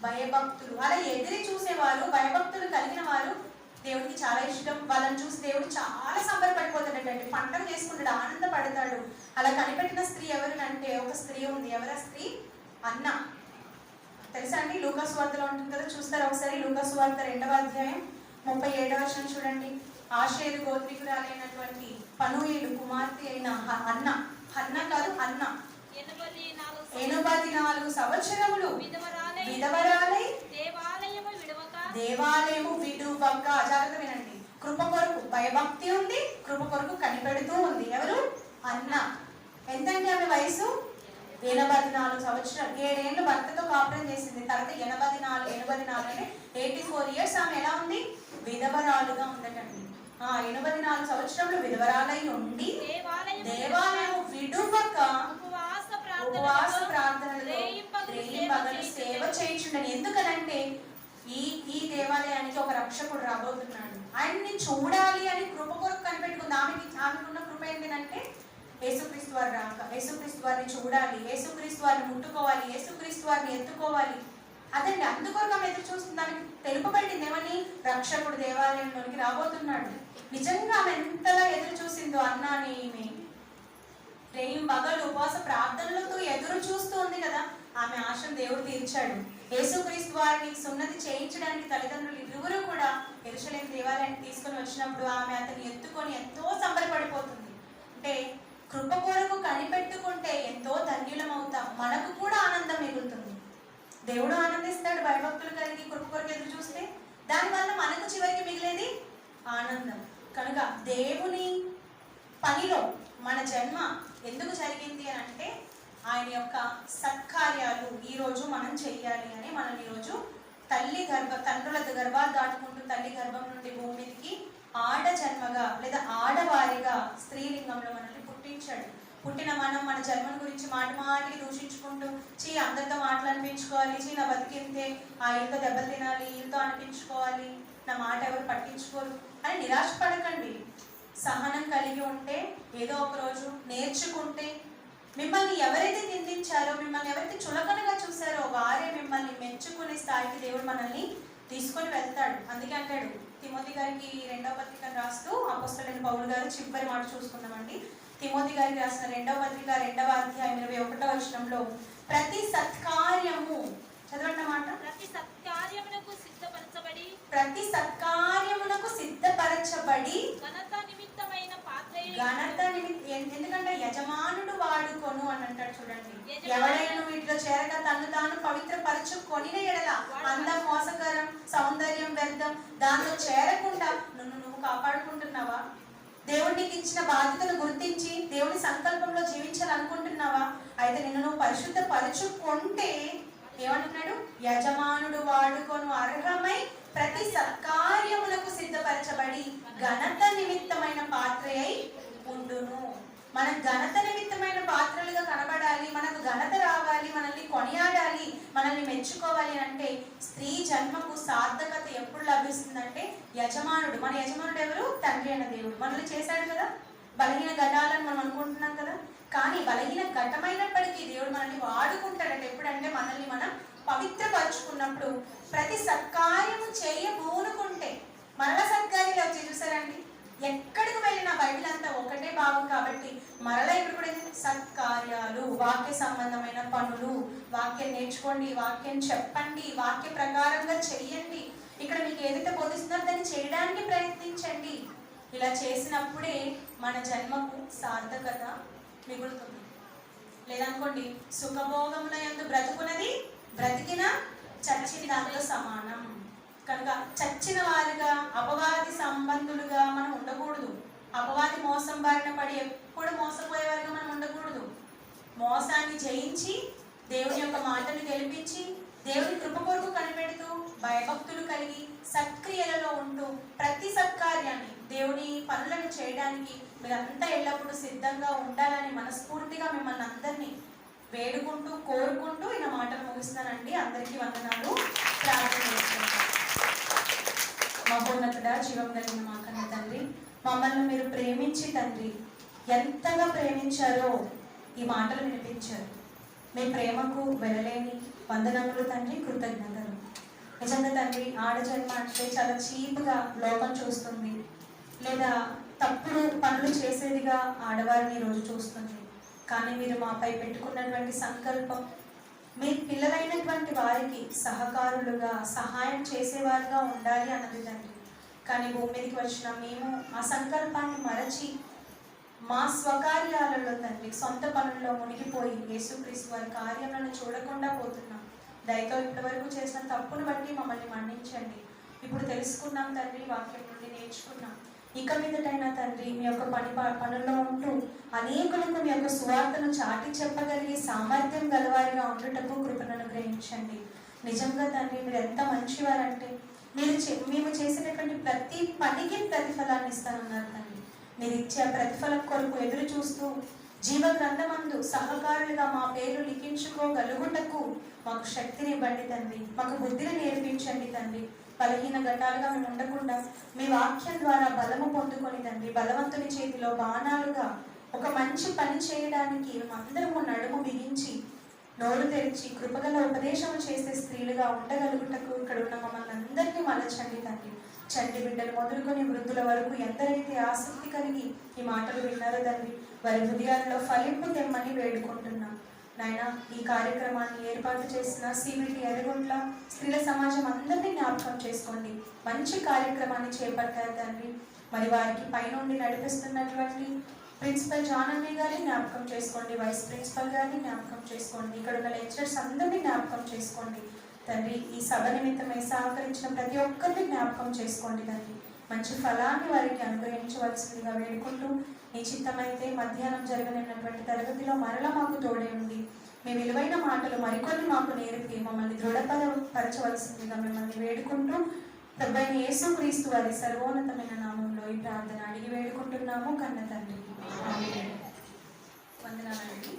భయభక్తులు. అలా ఎదిరి చూసేవారు, భయభక్తులు కలిగిన వారు దేవుడికి చాలా ఇష్టం. వాళ్ళని చూసి దేవుడు చాలా సంబరపడిపోతాడటండి, పంటం చేసుకుంటాడు, ఆనందపడతాడు. అలా కనిపెట్టిన స్త్రీ ఎవరు అంటే ఒక స్త్రీ ఉంది. ఎవరా స్త్రీ? అన్న. తెలుసా అండి? లూకా సువార్తలో ఉంటుంది కదా, చూస్తారా ఒకసారి? లూకా సువార్త 2వ అధ్యాయం 37వ వచనం చూడండి. ఆషేరు గోత్రికురాలైనటువంటి పనూయేలు కుమార్తె అయిన అన్న, హన్న కాదు అన్న, 84 సంవత్సరములు విధవరాలై దేవాలయము విడువక. జాగ్రత్త వినండి. కృప కొరకు భయభక్తి ఉంది, కృప కొరకు కనిపెడుతూ ఉంది. ఎవరు? అన్న. ఎంతండి ఆమె వయసు? 84 సంవత్సరాలు. 7 ఏళ్ళు భర్తతో కాపురం చేసింది. తర్వాత 84 అంటే 84 ఇయర్స్ ఆమె ఎలా ఉంది? విధవరాలుగా ఉందటండి. 84 సంవత్సరంలో విధవరాలై ఉండి దేవాలయం విడువక ఉపవాస ప్రార్థనలో పగలు సేవ చేయించుండని. ఎందుకనంటే ఈ దేవాలయానికి ఒక రక్షకుడు రాబోతున్నాడు, ఆయన్ని చూడాలి అని కృప కొరకు కనిపెట్టుకుంది. ఆమెకున్న కృప ఏంటంటే యేసుక్రీస్తు వారు రాక, యేసుక్రీస్తు వారిని చూడాలి, యేసుక్రీస్తు వారిని ముట్టుకోవాలి, యేసుక్రీస్తు వారిని ఎత్తుకోవాలి. అదండి, అందుకొరకు ఆమె ఎదురు చూస్తుంది. దానికి తెలుపబడింది ఏమని? రక్షకుడు దేవాలయంలోనికి రాబోతున్నాడు. నిజంగా ఆమె ఎంతలా ఎదురు చూసిందో అన్నాని ఈమె రేయం పగలు ఉపవాస ప్రార్థనలతో ఎదురు చూస్తూ ఉంది కదా. ఆమె ఆశను దేవుడు తీర్చాడు. యేసుక్రీస్తు వారిని సున్నతి చేయించడానికి తల్లిదండ్రులు ఇరువురు కూడా యెరూషలేము దేవాలయానికి తీసుకొని వచ్చినప్పుడు ఆమె అతన్ని ఎత్తుకొని ఎంతో సంబరపడిపోతుంది. అంటే కృప కొరకు కనిపెట్టుకుంటే ఎంతో ధన్యులం అవుతాం, మనకు కూడా ఆనందం మిగులుతుంది. దేవుడు ఆనందిస్తాడు భయభక్తులు కలిగి కృప కొరకు ఎదురు చూస్తే. దానివల్ల మనకు చివరికి మిగిలేది ఆనందం. కనుక దేవుని పనిలో మన జన్మ ఎందుకు జరిగింది అని అంటే ఆయన యొక్క సత్కార్యాలు ఈరోజు మనం చెయ్యాలి అని మనల్ని ఈరోజు తండ్రుల గర్భాలు దాటుకుంటూ తల్లి గర్భం నుండి భూమి మీదకి ఆడ జన్మగా లేదా ఆడవారిగా స్త్రీలింగంలో మనల్ని పుట్టించాడు. పుట్టిన మనం మన జన్మల గురించి మాటికి దూషించుకుంటూ అందరితో మాటలు అనిపించుకోవాలి, నా బతికింతే, ఆ ఇల్లుతో దెబ్బలు తినాలి, ఇల్లుతో అనిపించుకోవాలి, నా మాట ఎవరు పట్టించుకోరు అని నిరాశపడకండి. సహనం కలిగి ఉంటే ఏదో ఒక రోజు నేర్చుకుంటే మిమ్మల్ని ఎవరైతే నిందించారో, మిమ్మల్ని ఎవరైతే చులకనగా చూసారో వారే మిమ్మల్ని మెచ్చుకునే స్థాయికి దేవుడు మనల్ని తీసుకొని వెళ్తాడు. అందుకే అంటాడు తిమోతి గారికి 2వ పత్రికను రాస్తూ అపోస్తలుడైన పౌలు గారు చివరి మాట చూసుకుందామండి. తిమోతి గారికి రాసిన 2వ పత్రిక 2వ అధ్యాయం 21వ వచనంలో ప్రతి సత్కార్యము, చదవండి మాట, ప్రతి సత్కార్యమునకు సిద్ధపరచబడి ఎందుకంటే యజమానుడు వాడుకొను అని అంటాడు. చూడండి, ఎవరైనా వీటిలో చేరక తను తాను పవిత్రపరచుకొని ఎడల అందం మోసకరం, సౌందర్యం వ్యర్థం, దానిలో చేరకుండా నువ్వు కాపాడుకుంటున్నావా? దేవుడు నీకు ఇచ్చిన బాధ్యతను గుర్తించి దేవుని సంకల్పంలో జీవించాలనుకుంటున్నావా? అయితే నువ్వు పరిశుద్ధపరచుకుంటే ఏమంటున్నాడు? యజమానుడు వాడుకొను అర్హమై ప్రతి సత్కార్యములకు సిద్ధపరచబడి ఘనత నిమిత్తమైన పాత్ర అయి ఉండును. మనం ఘనత నిమిత్తమైన పాత్రలుగా కనబడాలి, మనకు ఘనత రావాలి, మనల్ని కొనియాడాలి, మనల్ని మెచ్చుకోవాలి అంటే స్త్రీ జన్మకు సార్థకత ఎప్పుడు లభిస్తుందంటే యజమానుడు. మన యజమానుడు ఎవరు? తండ్రి అయిన దేవుడు మనల్ని చేశాడు కదా. బలహీన ఘటాలను మనం అనుకుంటున్నాం కదా, కానీ బలహీన ఘటమైనప్పటికీ దేవుడు మనల్ని వాడుకుంటాడట. ఎప్పుడంటే మనల్ని మనం పవిత్రపరుచుకున్నప్పుడు. ప్రతి సత్కార్యము చేయబూనుకుంటే మరలా సత్కార్యాలు వచ్చి చూసారండి. ఎక్కడికి వెళ్ళినా బైబిల్ అంతా ఒకటే భాగం కాబట్టి మరలా ఇప్పుడు కూడా సత్కార్యాలు, వాక్య సంబంధమైన పనులు, వాక్యం నేర్చుకోండి, వాక్యం చెప్పండి, వాక్య ప్రకారంగా చెయ్యండి. ఇక్కడ మీకు ఏదైతే బోధిస్తున్నారో దాన్ని చేయడానికి ప్రయత్నించండి. ఇలా చేసినప్పుడే మన జన్మకు సార్థకత మిగులుతుంది. లేదనుకోండి, సుఖభోగముల యందు బ్రతుకున్నది బ్రతికిన చచ్చిన దానిలో సమానం. కనుక చచ్చిన వారిగా, అపవాది సంబంధులుగా మనం ఉండకూడదు. అపవాది మోసం బారిన పడి ఎప్పుడు మోసపోయేవారిగా మనం ఉండకూడదు. మోసాన్ని జయించి దేవుని యొక్క మాటను గెలిపించి దేవుని కృప కొరకు కనిపెడుతూ భయభక్తులు కలిగి సత్క్రియలలో ఉంటూ ప్రతి సత్కార్యాన్ని, దేవుని పనులను చేయడానికి మీరంతా ఎల్లప్పుడూ సిద్ధంగా ఉండాలని మనస్ఫూర్తిగా మిమ్మల్ని అందరినీ వేడుకుంటూ కోరుకుంటూ ఈ మాటలు ముగిస్తున్నానండి. అందరికీ వందనాలు. ప్రార్థన చేస్తున్నాను. మహోన్నతుడా, జీవం కలిగిన మా కన్న తండ్రి, మమ్మల్ని మీరు ప్రేమించి తండ్రి ఎంతగా ప్రేమించారో ఈ మాటలు వినిపించారు. మీ ప్రేమకు వెళ్ళలేని వందనములు తండ్రి, కృతజ్ఞతలు. తండ్రి ఆడజన్మ అంటే చాలా చీప్గా లోకం చూస్తుంది, లేదా తప్పుడు పనులు చేసేదిగా ఆడవారిని ఈరోజు చూస్తుంది. కానీ మీరు మాపై పెట్టుకున్నటువంటి సంకల్పం మీ పిల్లలైనటువంటి వారికి సహకారులుగా సహాయం చేసేవారుగా ఉండాలి అన్నది తండ్రి. కానీ భూమి మీదకి వచ్చిన మేము ఆ సంకల్పాన్ని మరచి మా స్వకార్యాలలో తండ్రి సొంత పనుల్లో మునిగిపోయి యేసుక్రీస్తు వారి కార్యాలను చూడకుండా పోతున్నాం. దయతో ఇప్పటి వరకు చేసిన తప్పును బట్టి మమ్మల్ని మన్నించండి. ఇప్పుడు తెలుసుకున్నాం తండ్రి, వాక్యం నుండి నేర్చుకున్నాం. ఇక మీదటైనా తండ్రి మీ యొక్క పనుల్లో ఉంటూ అనేకులకు మీ యొక్క సువార్తను చాటి చెప్పగలిగే సామర్థ్యం గలవారిగా ఉండుటకు కృపను అనుగ్రహించండి. నిజంగా తండ్రి మీరు ఎంత మంచివారంటే మేము చేసినటువంటి ప్రతి పనికి ప్రతిఫలాన్ని ఇస్తానన్నారు తండ్రి. మీరు ఇచ్చే ప్రతిఫలం కొరకు ఎదురు చూస్తూ జీవ గ్రంథమందు సహకారులుగా మా పేరు లిఖించుకోగలుగుటకు మాకు శక్తిని ఇవ్వండి తండ్రి. మాకు బుద్ధిని నేర్పించండి తండ్రి. బలహీన ఘటాలుగా మేము ఉండకుండా మీ వాక్యం ద్వారా బలము పొందుకొని తండ్రి బలవంతుని చేతిలో బాణాలుగా ఒక మంచి పని చేయడానికి అందరము నడుము బిగించి నోరు తెరిచి కృపగల ఉపదేశం చేసే స్త్రీలుగా ఉండగలుగుటకు ఇక్కడ ఉన్న మమ్మల్ని అందరినీ మలచండి తండ్రి. చంటి బిడ్డలు మొదలుకొని వృద్ధుల వరకు ఎందరైతే ఆసక్తి కలిగి ఈ మాటలు విన్నారో తండ్రి వారి హృదయాల్లో ఫలింపు తెమ్మని వేడుకుంటున్నాం నాయన. ఈ కార్యక్రమాన్ని ఏర్పాటు చేసిన సిబిటి ఎర్రగుంట్ల స్త్రీల సమాజం అందరినీ జ్ఞాపకం చేసుకోండి. మంచి కార్యక్రమాన్ని చేపట్టారు తండ్రి. మరి వారికి పైనుండి నడిపిస్తున్నటువంటి ప్రిన్సిపల్ జానమ్మ గారిని జ్ఞాపకం చేసుకోండి, వైస్ ప్రిన్సిపల్ గారిని జ్ఞాపకం చేసుకోండి, ఇక్కడ ఉన్న లెక్చరర్స్ అందరినీ జ్ఞాపకం చేసుకోండి తండ్రి. ఈ సభ నిమిత్తమై సహకరించిన ప్రతి ఒక్కరిని జ్ఞాపకం చేసుకోండి తండ్రి. మంచి ఫలాన్ని వారికి అనుగ్రహించవలసిందిగా వేడుకుంటూ నీ చిత్తమైతే మధ్యాహ్నం జరగనున్నటువంటి తరగతిలో మరలా మాకు తోడే ఉండి మీ విలువైన మాటలు మరికొన్ని మాకు నేర్పి మమ్మల్ని దృఢపరచవలసిందిగా మిమ్మల్ని వేడుకుంటూ ప్రభువైన యేసుక్రీస్తు వారి సర్వోన్నతమైన నామంలో ఈ ప్రార్థన అడిగి వేడుకుంటున్నాము కన్న తండ్రి. వందనాలండి.